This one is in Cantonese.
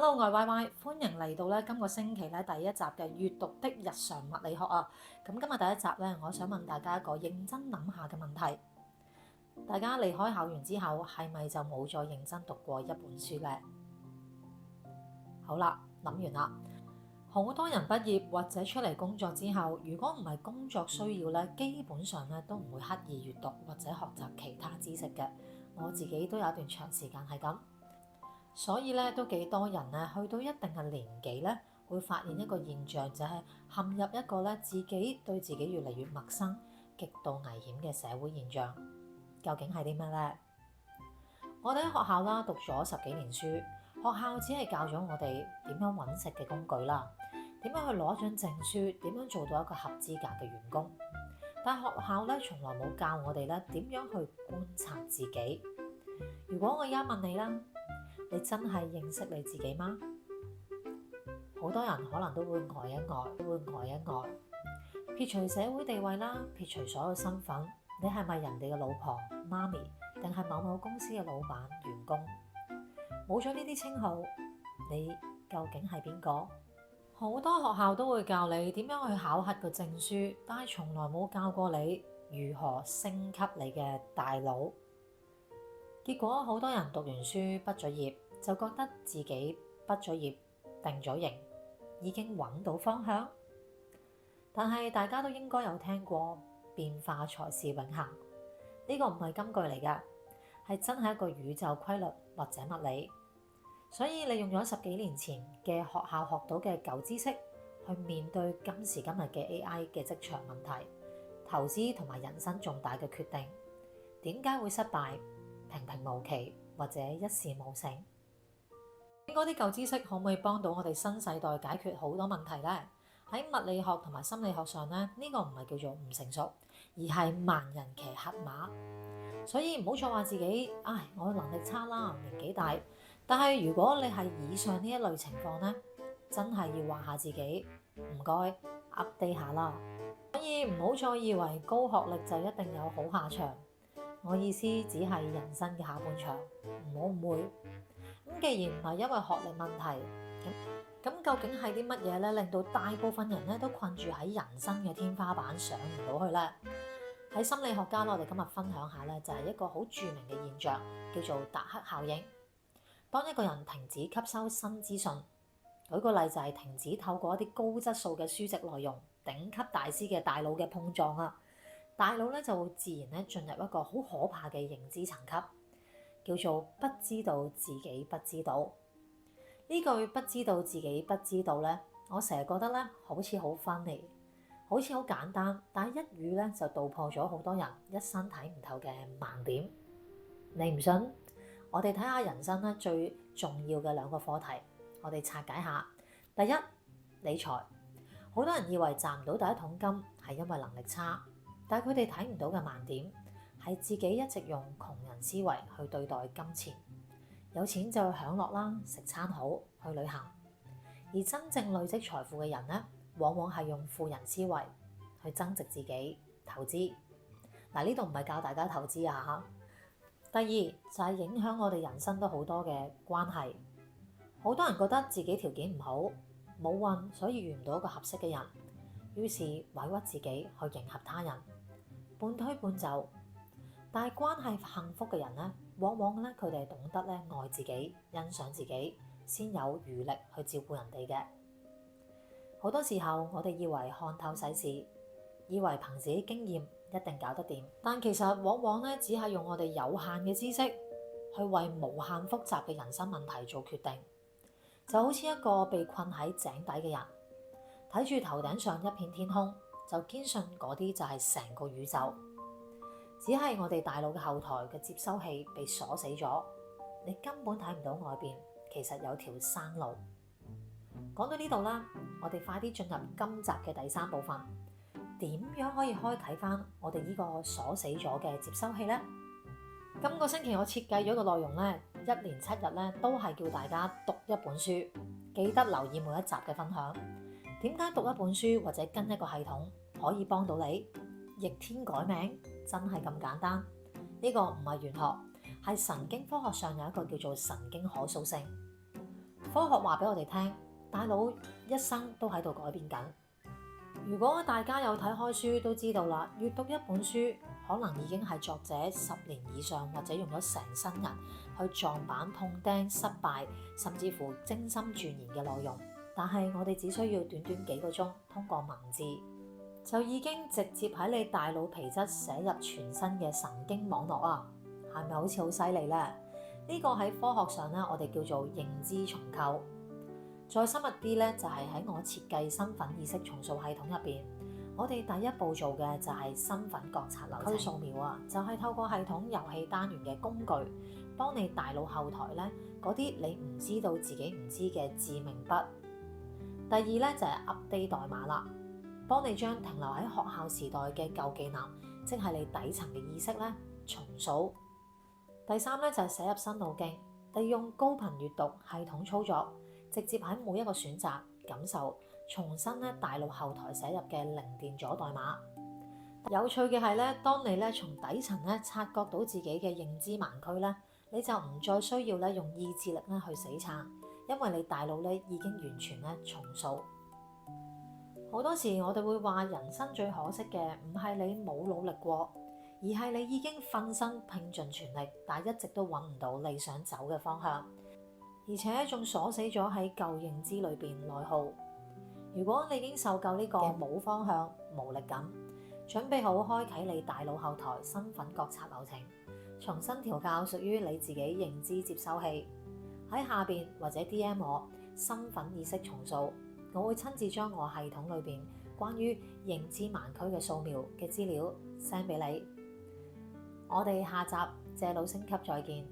Hello，我係 Y Y，歡迎嚟到今個星期第一集嘅閱讀的日常物理學啊！咁今日第一集我想問大家一個認真諗下嘅問題：大家離開校園之後，係咪就冇再認真讀過一本書呢？好啦，諗完啦。好多人畢業或者出嚟工作之後，如果唔係工作需要咧，基本上都唔會刻意閱讀或者學習其他知識嘅。我自己都有一段長時間係咁。所以都幾多人去到一定嘅年紀會發現一個現象，就係陷入一個自己對自己越嚟越陌生、極度危險嘅社會現象。究竟係啲咩呢？我哋喺學校讀咗10幾年書，學校只係教咗我哋點樣揾食嘅工具啦，點樣去攞張證書，點樣做到一個合資格嘅員工。但學校從來冇教我哋點樣去觀察自己。如果我而家問你啦，你真係認識你自己嗎？好多人可能都會呆一呆，撇除社會地位啦，撇除所有身份，你係咪人哋嘅老婆、媽咪，定係某某公司嘅老闆、員工？冇咗呢啲稱號，你究竟係邊個？好多學校都會教你點樣去考核個證書，但係從來冇教過你如何升級你嘅大腦。結果好多人讀完書畢咗業，就覺得自己畢咗業定咗型，已經揾到方向。但係大家都應該有聽過變化才是永恆，呢個唔係金句嚟㗎，係真係一個宇宙規律或者物理。所以你用咗10幾年前嘅學校學到嘅舊知識去面對今時今日嘅 AI 嘅職場問題、投資同埋人生重大嘅決定，點解會失敗？平平無奇或者一事無成，嗰啲舊知識可唔可以幫到我哋新世代解決好多問題呢？喺物理學同埋心理學上呢個唔係叫做唔成熟，而係盲人騎黑馬。所以唔好再話自己，我能力差啦，年紀大。但係如果你係以上呢一類情況呢，真係要話下自己，唔該 update 下啦。所以唔好再以為高學歷就一定有好下場。我意思只係人生嘅下半場，唔好誤會。既然唔係因為學歷問題，咁究竟係啲乜嘢令到大部分人都困住喺人生嘅天花板上唔到去呢？喺心理學家我哋今日分享下就係一個好著名嘅現象，叫做達克效應。當一個人停止吸收新資訊，舉個例就係停止透過一啲高質素嘅書籍內容、頂級大師嘅大腦嘅碰撞啊，大腦就會自然進入一個好可怕嘅認知層級，叫做不知道自己不知道。呢句不知道自己不知道我成日覺得好似好 funny，好似好簡單，但係一語就道破咗好多人一生睇唔透嘅盲點。你唔信？我哋睇下人生最重要嘅2個課題，我哋拆解下。第一，理財。好多人以為賺唔到第一桶金係因為能力差。但係佢哋睇唔到嘅盲點係自己一直用窮人思維去對待金錢，有錢就去享樂啦，食餐好，去旅行。而真正累積財富嘅人往往係用富人思維去增值自己、投資。呢度唔係教大家投資啊。第二就係影響我哋人生都好多嘅關係。好多人覺得自己條件唔好，冇運，所以遇唔到一個合適嘅人，於是委屈自己去迎合他人。半推半就，但係關係幸福嘅人往往佢哋係懂得愛自己、欣賞自己，先有餘力去照顧人哋嘅。好多時候我哋以為看透世事，以為憑自己經驗一定搞得掂，但其實往往只係用我哋有限嘅知識去為無限複雜嘅人生問題做決定。就好似一個被困喺井底嘅人，睇住頭頂上一片天空，就堅信嗰啲就係成個宇宙，只係我哋大腦嘅後台嘅接收器被鎖死咗，你根本睇唔到外邊其實有條生路。講到呢度啦，我哋快啲進入今集嘅第3部分，點樣可以開啟翻我哋呢個鎖死咗嘅接收器呢？今個星期我設計咗個內容1連7日都係叫大家讀一本書，記得留意每一集嘅分享。點解讀一本書或者跟一個系統可以幫到你？逆天改命真係咁簡單？呢個唔係玄學，係神經科學上有一個叫做神經可塑性。科學話俾我哋聽，大腦一生都喺度改變緊。如果大家有睇開書都知道啦，閱讀一本書可能已經係作者10年以上或者用咗成生人去撞板碰釘失敗，甚至乎精心鑽研嘅內容。但係我哋只需要短短幾個鐘，通過文字就已經直接喺你大腦皮質寫入全身嘅神經網絡啊！係咪好似好犀利呢？呢個喺科學上咧，我哋叫做認知重構。再深入啲咧，就係喺我設計身份意識重塑系統入邊，我哋第一步做嘅就係身份覺察流程。區掃描啊，就係透過系統遊戲單元嘅工具，幫你大腦後台咧嗰啲你唔知道自己唔知嘅致命筆。第二咧就係 update 代碼啦，幫你將停留喺學校時代嘅舊技能，即係你底層嘅意識咧重塑。第三咧就係寫入新路徑，利用高頻閱讀系統操作，直接喺每一個選擇感受，重新咧大腦後台寫入嘅零電阻代碼。有趣嘅係咧，當你咧從底層咧察覺到自己嘅認知盲區咧，你就唔再需要咧用意志力咧去死撐，因為你大腦咧已經完全咧重塑。好多時我哋會話人生最可惜嘅唔係你冇努力過，而係你已經奮身拼盡全力，但一直都揾唔到你想走嘅方向，而且仲鎖死咗喺舊認知裏邊內耗。如果你已經受夠呢個冇方向、無力感，準備好開啟你大腦後台身份覺察流程，重新調校屬於你自己認知接收器。喺下邊或者 DM 我身份意識重塑，我會親自將我系統裏邊關於認知盲區嘅掃描嘅資料 send 俾你。我哋下集借腦升級再見。